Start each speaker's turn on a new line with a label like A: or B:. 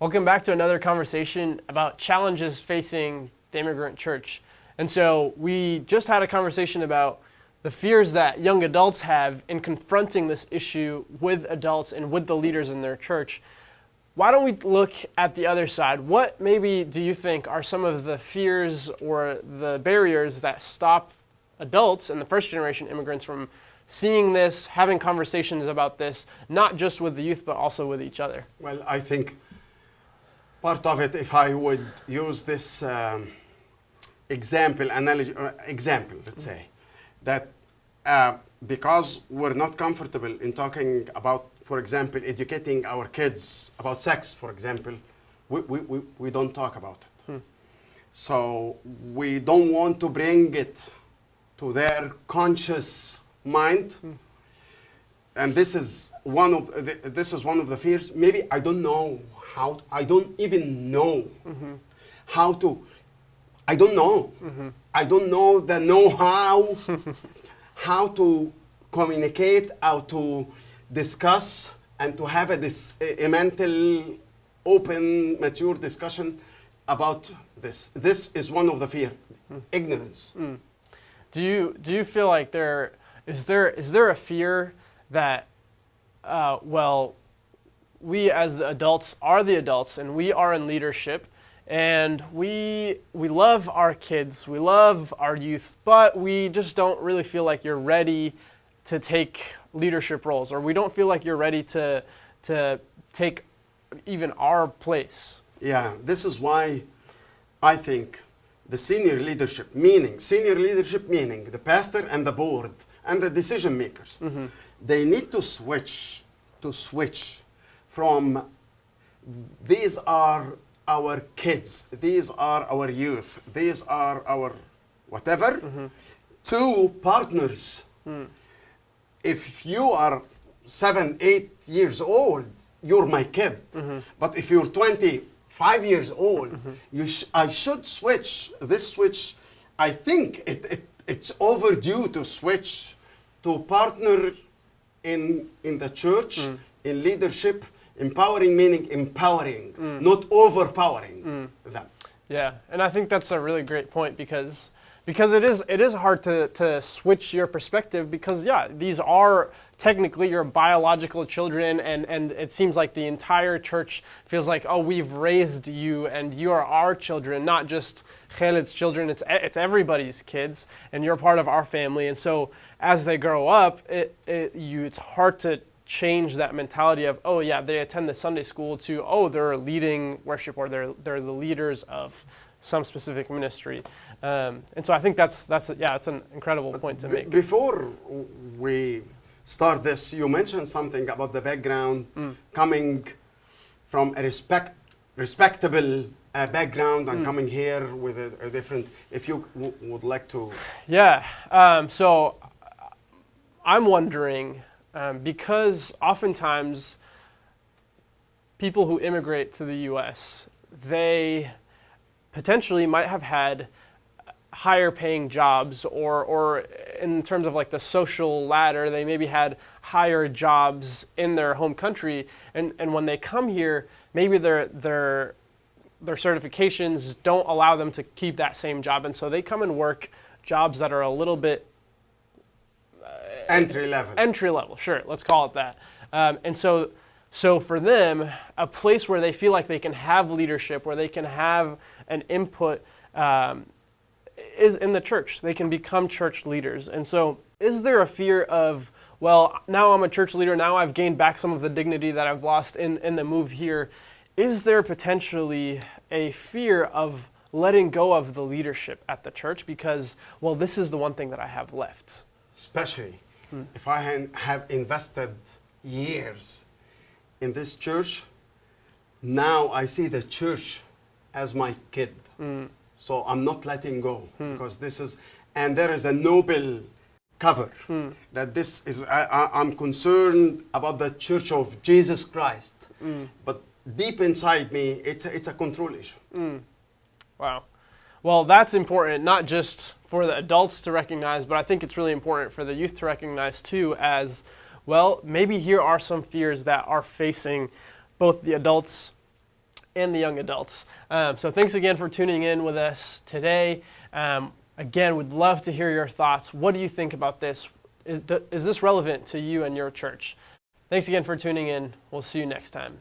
A: Welcome back to another conversation about challenges facing the Immigrant Church. And so we just had a conversation about the fears that young adults have in confronting this issue with adults and with the leaders in their church. Why don't we look at the other side? What maybe do you think are some of the fears or the barriers that stop adults and the first generation immigrants from seeing this, having conversations about this, not just with the youth, but also with each other?
B: Well, I think part of it, if I would use this analogy, let's say, that because we're not comfortable in talking about, for example, educating our kids about sex, for example, we don't talk about it. So we don't want to bring it to their conscious mind. And this is one of the fears. Maybe I don't know how. I don't even know how to. I don't know. I don't know the know-how, how to communicate, how to discuss, and to have a mental, open, mature discussion about this. This is one of the fear, ignorance.
A: Do you feel like is there a fear that, we as adults are the adults and we are in leadership and we love our kids, we love our youth, but we just don't really feel like you're ready to take leadership roles, or we don't feel like you're ready to take even our place?
B: Yeah, this is why I think the senior leadership meaning the pastor and the board and the decision makers, they need to switch from these are our kids, these are our youth, these are our whatever, to partners. If you are 7, 8 years old, you're my kid. But if you're 25 years old, I should switch. This switch, I think it's overdue to switch to partner in the church, in leadership. Empowering meaning empowering, not overpowering them.
A: Yeah, and I think that's a really great point because it is hard to switch your perspective because, yeah, these are technically your biological children, and it seems like the entire church feels like, oh, we've raised you and you are our children, not just Khalid's children, it's everybody's kids, and you're part of our family. And so as they grow up, it's hard to change that mentality of, oh yeah, they attend the Sunday school, to, oh, they're leading worship, or they're the leaders of some specific ministry. And so I think that's an incredible point to make.
B: Before we start this, you mentioned something about the background, coming from a respectable background and coming here with a different, if you would like to.
A: Yeah, so I'm wondering, because oftentimes people who immigrate to the U.S., they potentially might have had higher paying jobs, or in terms of like the social ladder, they maybe had higher jobs in their home country, and when they come here, maybe their certifications don't allow them to keep that same job, and so they come and work jobs that are a little bit entry level, sure, let's call it that. And so for them, a place where they feel like they can have leadership, where they can have an input, is in the church. They can become church leaders. And so is there a fear of, well, now I'm a church leader, now I've gained back some of the dignity that I've lost in the move here. Is there potentially a fear of letting go of the leadership at the church because, well, this is the one thing that I have left?
B: Especially if I have invested years in this church, now I see the church as my kid. So I'm not letting go because this is, and there is a noble cover that this is, I'm concerned about the church of Jesus Christ. But deep inside me, it's a control issue.
A: Wow. Well, that's important, not just for the adults to recognize, but I think it's really important for the youth to recognize too, as well, maybe here are some fears that are facing both the adults and the young adults. So thanks again for tuning in with us today. Again, we'd love to hear your thoughts. What do you think about this? Is this relevant to you and your church? Thanks again for tuning in. We'll see you next time.